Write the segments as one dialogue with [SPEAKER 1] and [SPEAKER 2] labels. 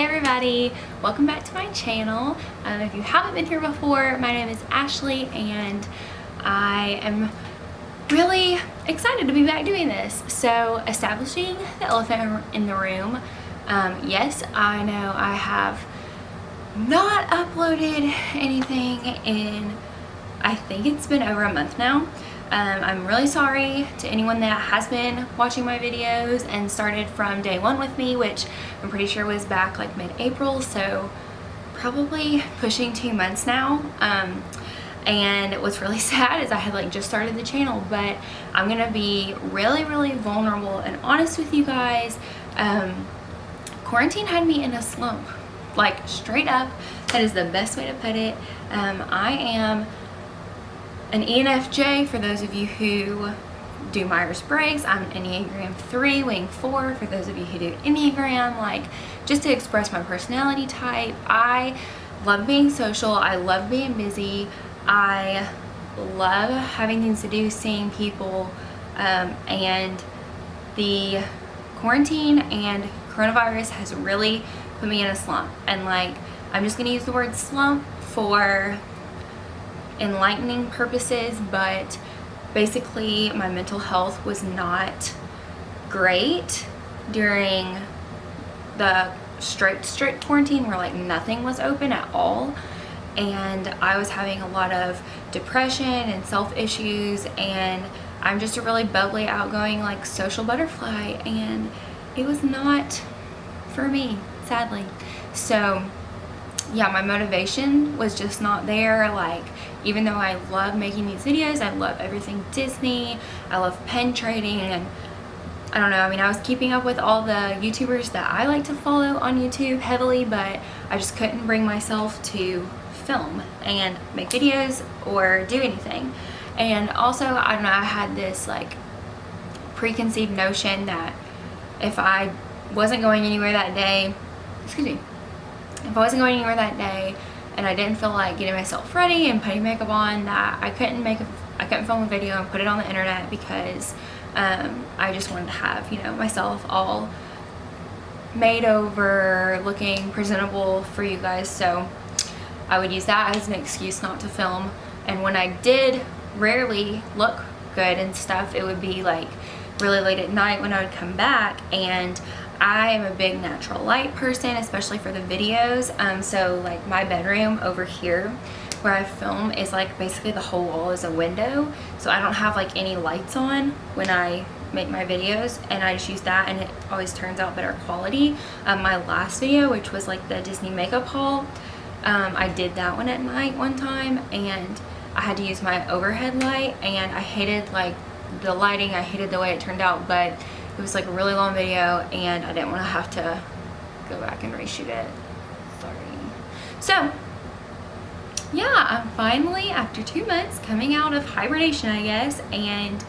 [SPEAKER 1] Hey everybody, welcome back to my channel. If you haven't been here before, my name is Ashley and I am really excited to be back doing this. So, establishing the elephant in the room. Yes, I know I have not uploaded anything in, I think it's been over a month now. I'm really sorry to anyone that has been watching my videos and started from day one with me, which I'm pretty sure was back like mid-April, so probably pushing 2 months now. And what's really sad is I had like just started the channel, but I'm gonna be really vulnerable and honest with you guys. Quarantine had me in a slump, like straight up. That is the best way to put it. I am an ENFJ for those of you who do Myers-Briggs. I'm an Enneagram 3, wing 4 for those of you who do Enneagram, like just to express my personality type. I love being social, I love being busy, I love having things to do, seeing people, and the quarantine and coronavirus has really put me in a slump. And like, I'm just gonna use the word slump for enlightening purposes, but basically my mental health was not great during the strict quarantine where like nothing was open at all, and I was having a lot of depression and self issues, and I'm just a really bubbly, outgoing, like social butterfly, and it was not for me, sadly. So yeah, my motivation was just not there. Like, even though I love making these videos, I love everything Disney, I love pen trading, and I don't know, I mean, I was keeping up with all the YouTubers that I like to follow on YouTube heavily, but I just couldn't bring myself to film and make videos or do anything. And also, I don't know, I had this like preconceived notion that if I wasn't going anywhere that day, if I wasn't going anywhere that day and I didn't feel like getting myself ready and putting makeup on, that I couldn't film a video and put it on the internet, because I just wanted to have, you know, myself all made over, looking presentable for you guys. So I would use that as an excuse not to film. And when I did rarely look good and stuff, it would be like really late at night when I would come back, and I am a big natural light person, especially for the videos. So like my bedroom over here where I film is like basically the whole wall is a window. So I don't have like any lights on when I make my videos, and I just use that, and it always turns out better quality. My last video, which was like the Disney makeup haul, I did that one at night one time, and I had to use my overhead light, and I hated like the lighting, I hated the way it turned out, but it was like a really long video and I didn't want to have to go back and reshoot it. Sorry. So yeah, I'm finally, after 2 months, coming out of hibernation, I guess, and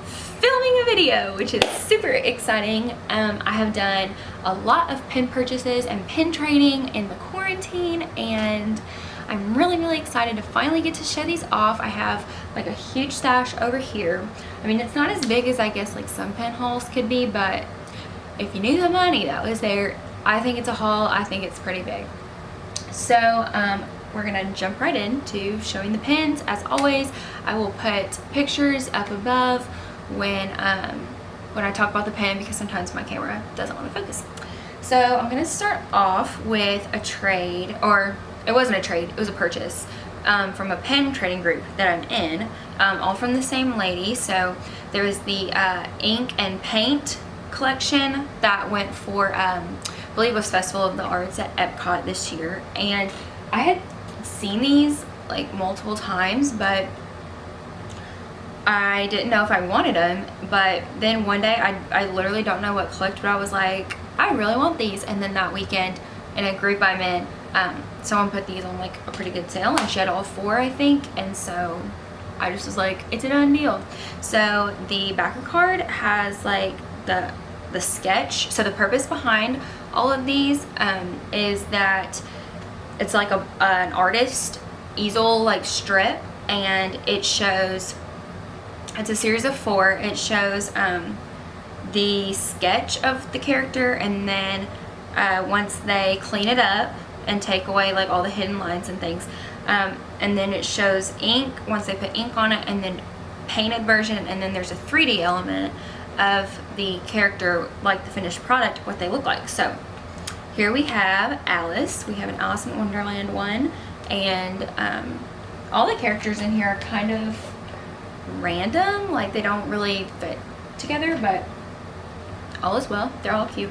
[SPEAKER 1] filming a video, which is super exciting. I have done a lot of pen purchases and pen trading in the quarantine, and I'm really excited to finally get to show these off. I have like a huge stash over here. I mean, it's not as big as I guess like some pen hauls could be, but if you knew the money that was there, I think it's a haul. I think it's pretty big. So we're gonna jump right into showing the pens. As always, I will put pictures up above when I talk about the pen, because sometimes my camera doesn't want to focus. So I'm gonna start off with a trade, or it wasn't a trade, it was a purchase from a pen trading group that I'm in, all from the same lady. So there was the ink and paint collection that went for, I believe it was Festival of the Arts at Epcot this year. And I had seen these like multiple times, but I didn't know if I wanted them. But then one day, I literally don't know what clicked, but I was like, I really want these. And then that weekend, in a group I'm in, someone put these on like a pretty good sale, and she had all 4, I think, and so I just was like, it's a done deal. So the backer card has like the sketch. So the purpose behind all of these is that it's like an artist easel like strip, and it shows, it's a series of 4. It shows the sketch of the character, and then once they clean it up and take away like all the hidden lines and things. And then it shows ink once they put ink on it, and then painted version, and then there's a 3D element of the character, like the finished product, what they look like. So here we have Alice. We have an Alice in Wonderland one, and all the characters in here are kind of random, like they don't really fit together, but all is well. They're all cute.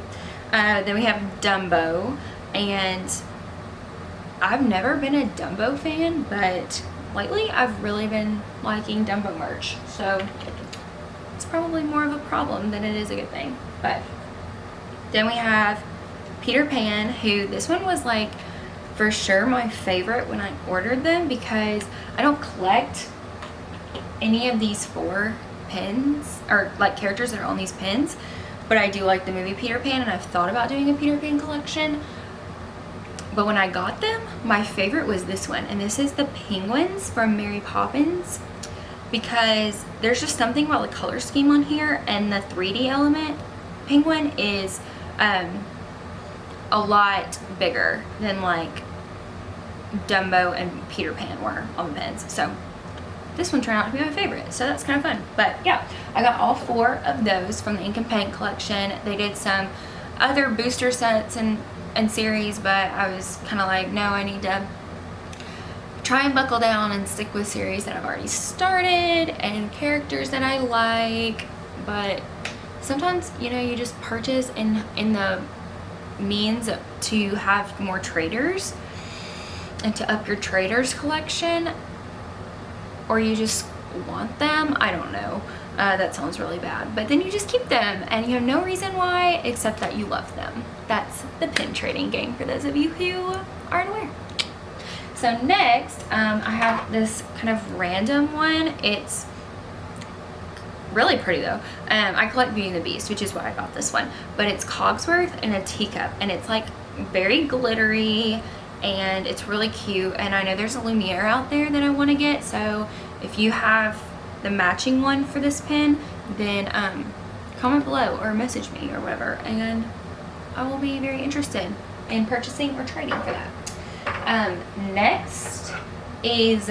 [SPEAKER 1] Then we have Dumbo, and I've never been a Dumbo fan, but lately I've really been liking Dumbo merch, so it's probably more of a problem than it is a good thing. But then we have Peter Pan, who this one was like for sure my favorite when I ordered them, because I don't collect any of these 4 pins or like characters that are on these pins, but I do like the movie Peter Pan, and I've thought about doing a Peter Pan collection. But when I got them, my favorite was this one, and this is the penguins from Mary Poppins, because there's just something about the color scheme on here, and the 3D element penguin is a lot bigger than like Dumbo and Peter Pan were on the pins. So this one turned out to be my favorite, so that's kind of fun. But yeah, I got all 4 of those from the Ink and Paint collection. They did some other booster sets and series, but I was kind of like, no, I need to try and buckle down and stick with series that I've already started and characters that I like. But sometimes, you know, you just purchase in the means to have more traders and to up your traders collection, or you just want them. I don't know. That sounds really bad, but then you just keep them and you have no reason why except that you love them. That's the pin trading game for those of you who aren't aware. So next, I have this kind of random one. It's really pretty though. I collect Beauty and the Beast, which is why I got this one, but it's Cogsworth in a teacup, and it's like very glittery and it's really cute. And I know there's a Lumiere out there that I want to get, so if you have the matching one for this pin, then comment below or message me or whatever, and I will be very interested in purchasing or trading for that. Next is,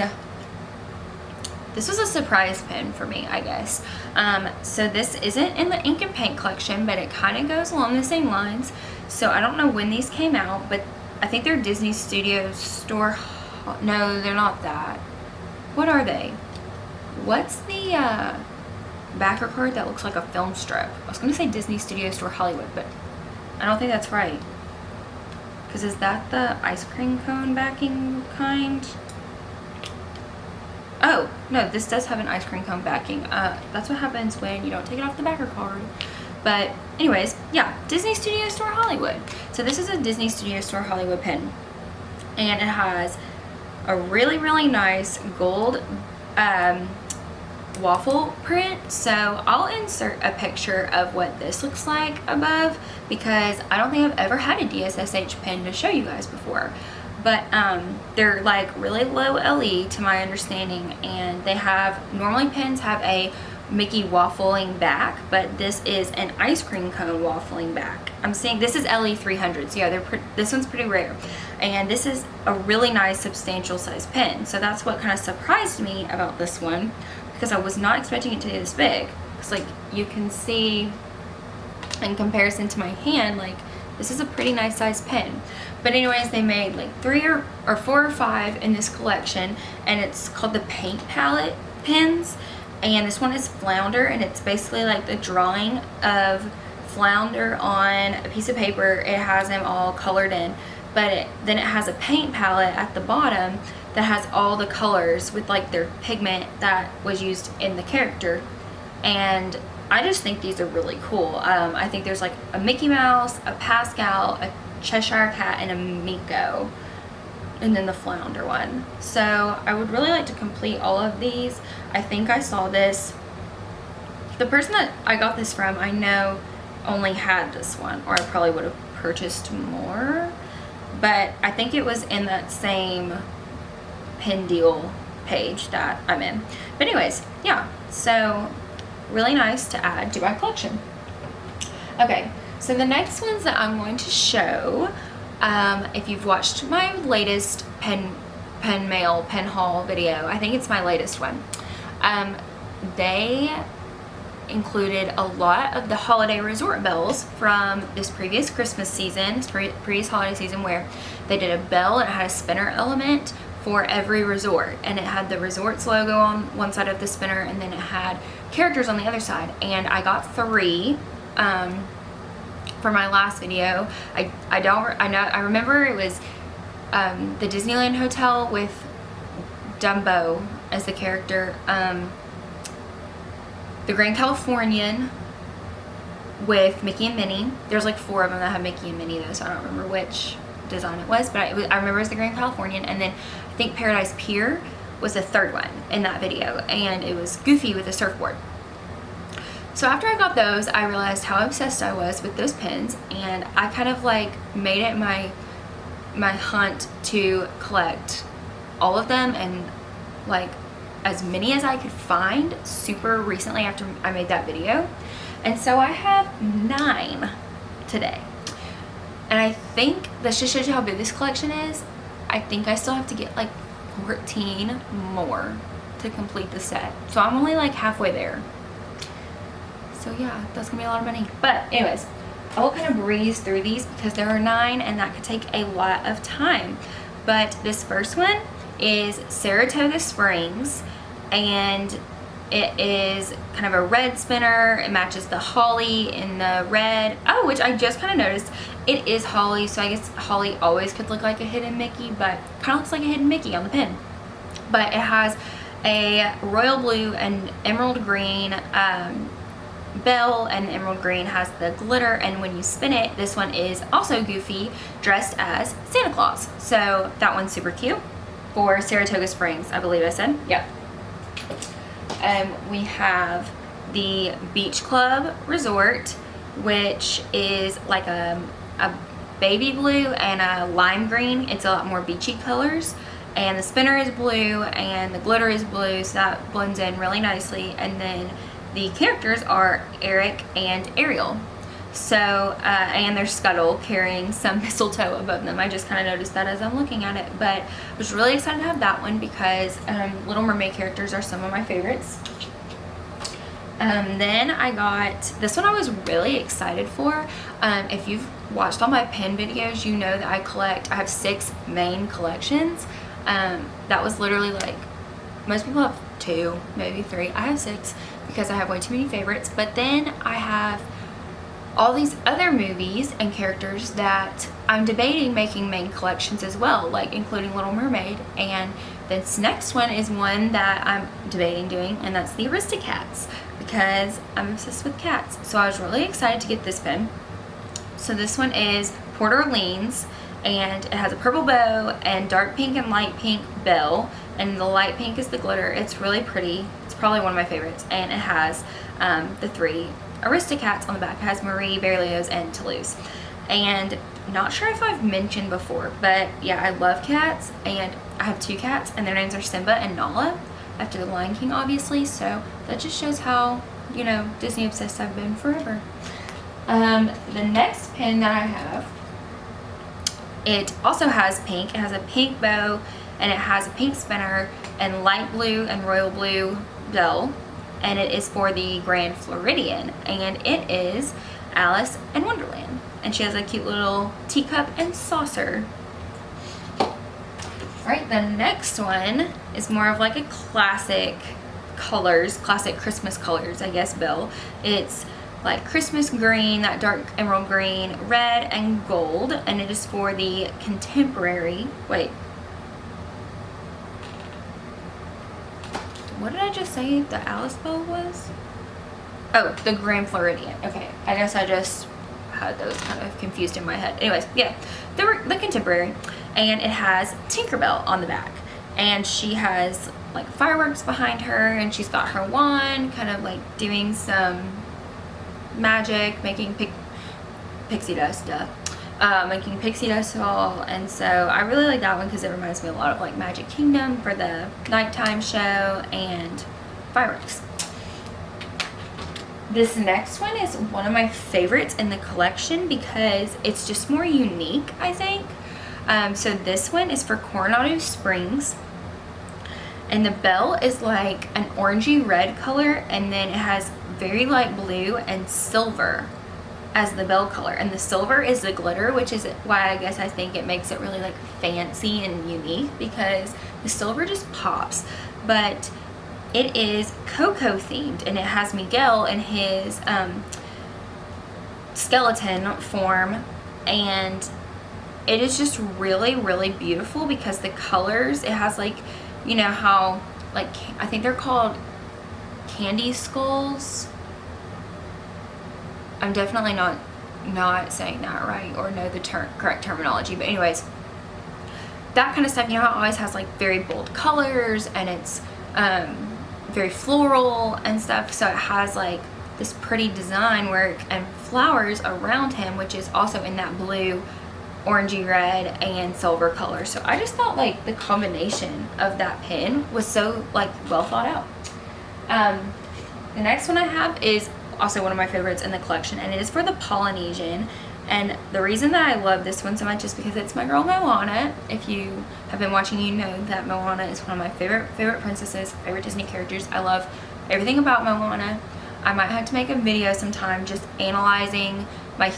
[SPEAKER 1] this was a surprise pin for me, I guess. So this isn't in the Ink and Paint collection, but it kind of goes along the same lines. So I don't know when these came out, but I think they're Disney Studios store. No, they're not that. What are they? What's the backer card that looks like a film strip? I was going to say Disney Studios Store Hollywood, but I don't think that's right. Because is that the ice cream cone backing kind? Oh, no, this does have an ice cream cone backing. That's what happens when you don't take it off the backer card. But anyways, yeah, Disney Studios Store Hollywood. So this is a Disney Studios Store Hollywood pin. And it has a really, really nice gold waffle print. So I'll insert a picture of what this looks like above, because I don't think I've ever had a DSSH pin to show you guys before. But they're like really low LE to my understanding, and they have, normally pins have a Mickey waffling back, but this is an ice cream cone waffling back. I'm seeing this is LE 300, so yeah, this one's pretty rare, and this is a really nice substantial size pin. So that's what kind of surprised me about this one, because I was not expecting it to be this big. It's like you can see in comparison to my hand, like this is a pretty nice size pin. But anyways, they made like 3 or 4 or 5 in this collection, and it's called the Paint Palette pins. And this one is Flounder, and it's basically like the drawing of Flounder on a piece of paper. It has them all colored in, but then it has a paint palette at the bottom that has all the colors with like their pigment that was used in the character. And I just think these are really cool. I think there's like a Mickey Mouse, a Pascal, a Cheshire Cat, and a Miko, and then the Flounder one. So I would really like to complete all of these. I think I saw this, the person that I got this from, I know only had this one, or I probably would have purchased more, but I think it was in that same pin deal page that I'm in. But anyways, yeah, so really nice to add to my collection. Okay, So the next ones that I'm going to show, if you've watched my latest pen haul video, I think it's my latest one, they included a lot of the holiday resort bells from this previous Christmas season, previous holiday season, where they did a bell and it had a spinner element for every resort, and it had the resort's logo on one side of the spinner, and then it had characters on the other side. And I got 3 for my last video. I remember it was the Disneyland Hotel with Dumbo as the character, the Grand Californian with Mickey and Minnie. There's like 4 of them that have Mickey and Minnie though, so I don't remember which design it was, but I remember it was the Grand Californian. And then I think Paradise Pier was the 3rd one in that video, and it was Goofy with a surfboard. So after I got those, I realized how obsessed I was with those pins, and I kind of like made it my hunt to collect all of them, and like as many as I could find super recently after I made that video. And so I have 9 today. And I think this just shows you how big this collection is. I think I still have to get like 14 more to complete the set. So I'm only like halfway there. So yeah, that's gonna be a lot of money. But anyways, I will kind of breeze through these because there are 9 and that could take a lot of time. But this first one is Saratoga Springs, and it is kind of a red spinner. It matches the holly in the red. Oh, which I just kind of noticed. It is holly, so I guess holly always could look like a hidden Mickey, but kind of looks like a hidden Mickey on the pin. But it has a royal blue and emerald green bell, and the emerald green has the glitter, and when you spin it, this one is also Goofy dressed as Santa Claus. So that one's super cute for Saratoga Springs, I believe I said. Yep. We have the Beach Club Resort, which is like a baby blue and a lime green. It's a lot more beachy colors, and the spinner is blue and the glitter is blue, so that blends in really nicely. And then the characters are Eric and Ariel. So, and there's Scuttle carrying some mistletoe above them. I just kind of noticed that as I'm looking at it, but I was really excited to have that one because Little Mermaid characters are some of my favorites. Then I got this one. I was really excited for. If you've watched all my pin videos, you know that I have 6 main collections. That was literally like, most people have 2, maybe 3. I have 6 because I have way too many favorites. But then I have all these other movies and characters that I'm debating making main collections as well, like including Little Mermaid. And this next one is one that I'm debating doing, and that's the Aristocats, because I'm obsessed with cats. So I was really excited to get this pin. So this one is Port Orleans, and it has a purple bow and dark pink and light pink bell, and the light pink is the glitter. It's really pretty. It's probably one of my favorites, and it has the 3 Aristocats on the back. It has Marie, Berlioz, and Toulouse. And not sure if I've mentioned before, but yeah, I love cats, and I have 2 cats, and their names are Simba and Nala, after the Lion King, obviously. So that just shows how, you know, Disney obsessed I've been forever. The next pin that I have, it also has pink. It has a pink bow, and it has a pink spinner and light blue and royal blue bell, and it is for the Grand Floridian, and it is Alice in Wonderland, and she has a cute little teacup and saucer. Alright, the next one is more of like a classic colors, classic Christmas colors, I guess, bell. It's like Christmas green, that dark emerald green, red, and gold, and it is for the contemporary, wait, what did I just say the Alice bell was? Oh, the Grand Floridian. Okay, I guess I just had those kind of confused in my head. Anyways, yeah, the contemporary, and it has Tinkerbell on the back, and she has like fireworks behind her, and she's got her wand, kind of like doing some magic, making pixie dust, making pixie dust all. And so I really like that one because it reminds me a lot of like Magic Kingdom for the nighttime show and fireworks. This next one is one of my favorites in the collection because it's just more unique, I think. So this one is for Coronado Springs, and the bell is like an orangey red color, and then it has very light blue and silver as the bell color, and the silver is the glitter, which is why I guess I think it makes it really like fancy and unique, because the silver just pops. But it is Coco themed, and it has Miguel in his skeleton form, and it is just really, really beautiful because the colors, it has like, you know how, like, I think they're called candy skulls. I'm definitely not saying that right or know the correct terminology, but anyways, that kind of stuff. You know how it always has like very bold colors, and it's very floral and stuff, so it has like this pretty design work and flowers around him, which is also in that blue, orangey red, and silver color. So I just thought like the combination of that pin was so like well thought out. The next one I have is also one of my favorites in the collection, and it is for the Polynesian. And the reason that I love this one so much is because it's my girl Moana. If you have been watching, you know that Moana is one of my favorite princesses, favorite Disney characters. I love everything about Moana. I might have to make a video sometime just analyzing my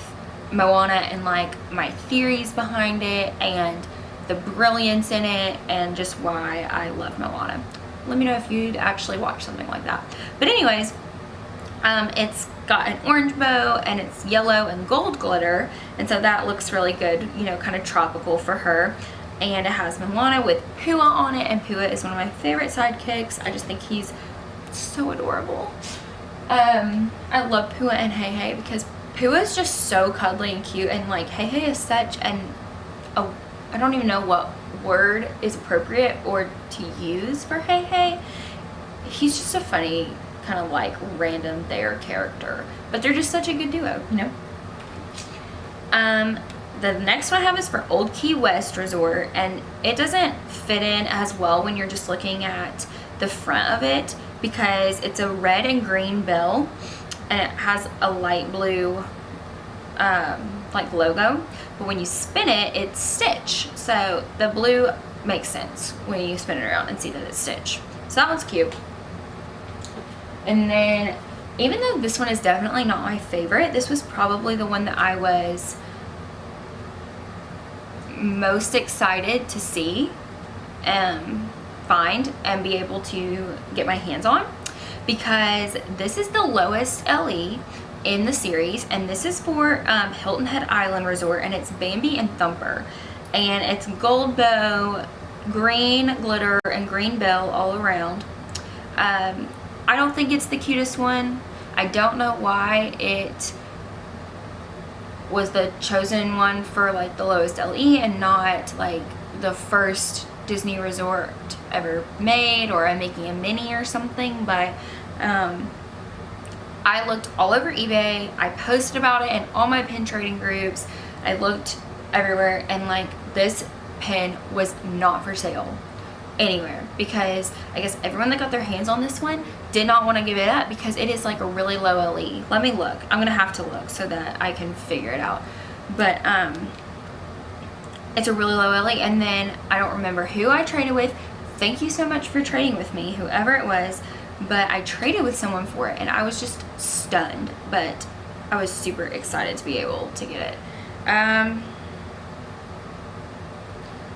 [SPEAKER 1] Moana and like my theories behind it and the brilliance in it and just why I love Moana. Let me know if you'd actually watch something like that. But anyways, it's got an orange bow, and it's yellow and gold glitter, and so that looks really good, you know, kind of tropical for her. And it has Moana with Pua on it, and Pua is one of my favorite sidekicks. I just think he's so adorable. I love Pua and Heihei because Pua is just so cuddly and cute, and like Heihei is such an, I don't even know what word is appropriate or to use for Heihei. He's just a funny kind of like random there character, but they're just such a good duo, you know. The next one I have is for Old Key West Resort, and it doesn't fit in as well when you're just looking at the front of it because it's a red and green bell, and it has a light blue like logo, but when you spin it, it's Stitch. So the blue makes sense when you spin it around and see that it's Stitch. So that one's cute. And then, even though this one is definitely not my favorite, this was probably the one that I was most excited to see, find, and be able to get my hands on, because this is the lowest LE in the series, and this is for Hilton Head Island Resort, and it's Bambi and Thumper, and it's gold bow, green glitter, and green bell all around. I don't think it's the cutest one. I don't know why it was the chosen one for like the lowest LE and not like the first Disney resort ever made, or I'm making a mini or something, but I looked all over eBay. I posted about it in all my pin trading groups. I looked everywhere, and like this pin was not for sale anywhere, because I guess everyone that got their hands on this one did not want to give it up because it is like a really low LE. Let me look. I'm gonna have to look so that I can figure it out. But it's a really low LE, and then I don't remember who I traded with. Thank you so much for trading with me, whoever it was, but I traded with someone for it, and I was just stunned, but I was super excited to be able to get it.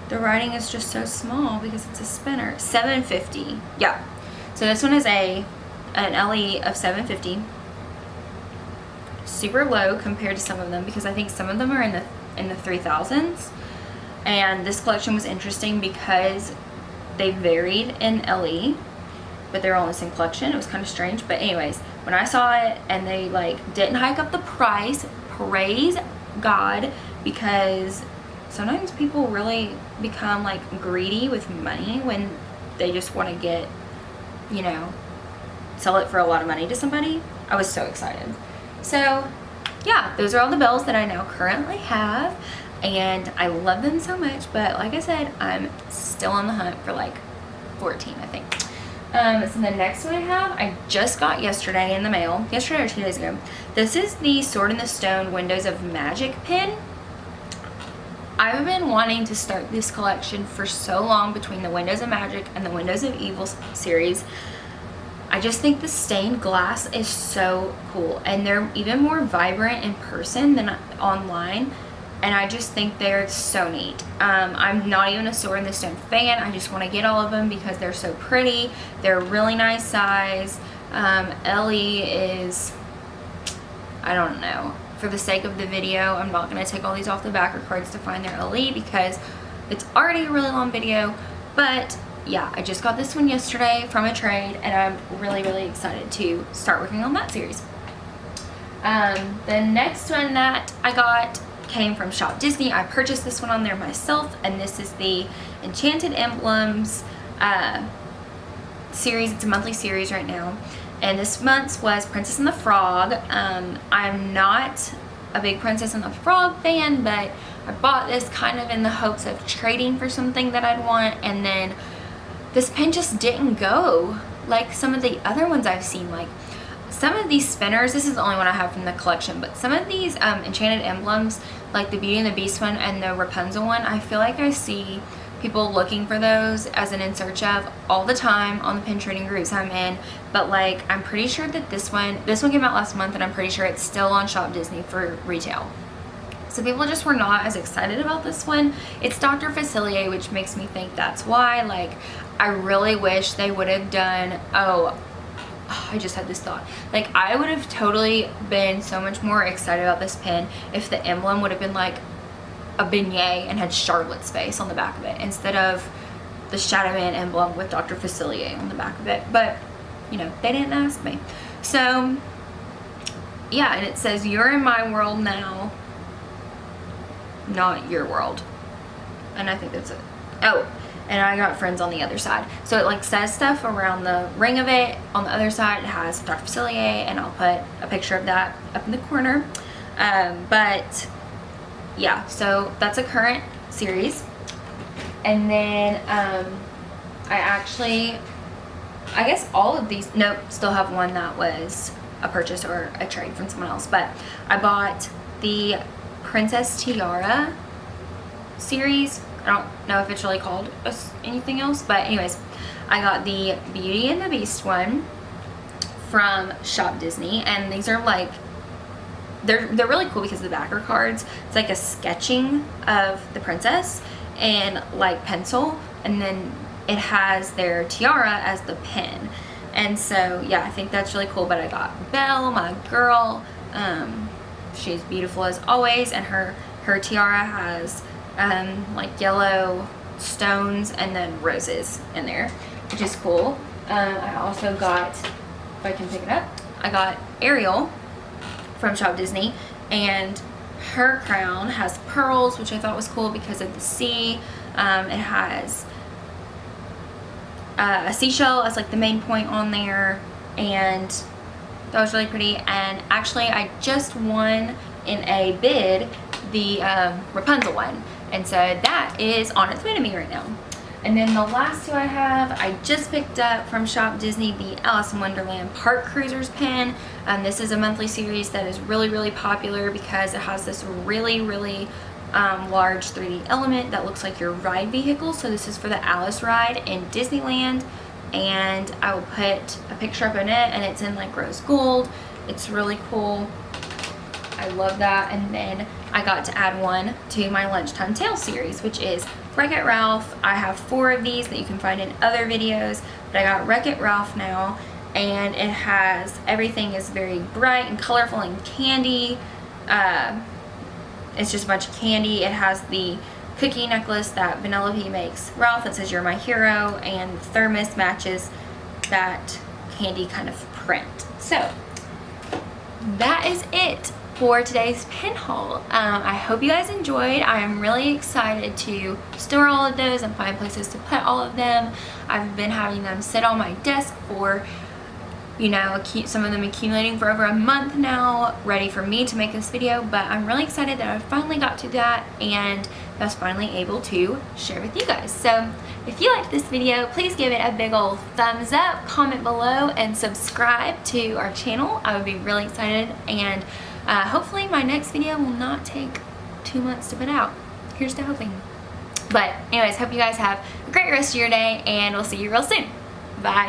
[SPEAKER 1] The writing is just so small because it's a spinner. $7.50. Yeah. So this one is an LE of $7.50. Super low compared to some of them, because I think some of them are in the 3000s. And this collection was interesting because they varied in LE, but they were all in the same collection. It was kind of strange. But anyways, when I saw it and they like didn't hike up the price, praise God, because sometimes people really become like greedy with money when they just want to get, you know, sell it for a lot of money to somebody. I was so excited. So yeah, those are all the bells that I now currently have, and I love them so much. But like I said, I'm still on the hunt for like 14, I think. So the next one I have, I just got yesterday in the mail, yesterday or 2 days ago. This is the Sword in the Stone Windows of Magic pin. I've been wanting to start this collection for so long between the Windows of Magic and the Windows of Evil series. I just think the stained glass is so cool, and they're even more vibrant in person than online, and I just think they're so neat. I'm not even a Sword in the Stone fan. I just want to get all of them because they're so pretty. They're a really nice size. Ellie is, I don't know. For the sake of the video, I'm not going to take all these off the backer cards to find their Ellie because it's already a really long video. But yeah, I just got this one yesterday from a trade, and I'm really, really excited to start working on that series. The next one that I got came from Shop Disney. I purchased this one on there myself, and this is the Enchanted Emblems series. It's a monthly series right now, and this month's was Princess and the Frog. I'm not a big Princess and the Frog fan, but I bought this kind of in the hopes of trading for something that I'd want, and then this pen just didn't go like some of the other ones I've seen. Like some of these spinners, this is the only one I have from the collection, but some of these Enchanted Emblems, like the Beauty and the Beast one and the Rapunzel one, I feel like I see people looking for those as an in search of all the time on the pin trading groups I'm in. But like, I'm pretty sure that this one came out last month, and I'm pretty sure it's still on Shop Disney for retail. So people just were not as excited about this one. It's Dr. Facilier, which makes me think that's why. Like, I really wish they would have done, I just had this thought. Like, I would have totally been so much more excited about this pin if the emblem would have been like a beignet and had Charlotte's face on the back of it instead of the Shadow Man emblem with Dr. Facilier on the back of it. But, you know, they didn't ask me. So, yeah, and it says, "You're in my world now, not your world." And I think that's it. Oh, and I got friends on the other side. So it like says stuff around the ring of it. On the other side, it has Dr. Facilier, and I'll put a picture of that up in the corner. But yeah, so that's a current series. And then I guess all of these, nope, still have one that was a purchase or a trade from someone else. But I bought the Princess Tiara series. I don't know if it's really called anything else, but anyways, I got the Beauty and the Beast one from Shop Disney, and these are like, they're really cool because of the backer cards. It's like a sketching of the princess and like pencil, and then it has their tiara as the pin. And so yeah, I think that's really cool. But I got Belle, my girl. She's beautiful as always, and her tiara has like yellow stones and then roses in there, which is cool. I also got, if I can pick it up, I got Ariel from Shop Disney, and her crown has pearls, which I thought was cool because of the sea. It has a seashell as like the main point on there, and that was really pretty. And actually, I just won in a bid the Rapunzel one, and so that is on its way to me right now. And then the last two I have, I just picked up from Shop Disney, the Alice in Wonderland Park Cruisers pin. This is a monthly series that is really, really popular because it has this really, really large 3D element that looks like your ride vehicle. So this is for the Alice ride in Disneyland, and I will put a picture up in it, and it's in like rose gold. It's really cool. I love that. And then I got to add one to my Lunchtime Tales series, which is Wreck-It Ralph. I have 4 of these that you can find in other videos, but I got Wreck-It Ralph now, and it has, everything is very bright and colorful and candy. It's just a bunch of candy. It has the cookie necklace that Vanellope makes Ralph that says "You're my hero," and the thermos matches that candy kind of print. So that is it for today's pin haul. I hope you guys enjoyed. I am really excited to store all of those and find places to put all of them. I've been having them sit on my desk for you know, some of them accumulating for over a month now, ready for me to make this video. But I'm really excited that I finally got to that and I was finally able to share with you guys. So if you liked this video, please give it a big old thumbs up, comment below, and subscribe to our channel. I would be really excited, and hopefully my next video will not take 2 months to put out. Here's to hoping. But anyways, hope you guys have a great rest of your day, and we'll see you real soon. Bye.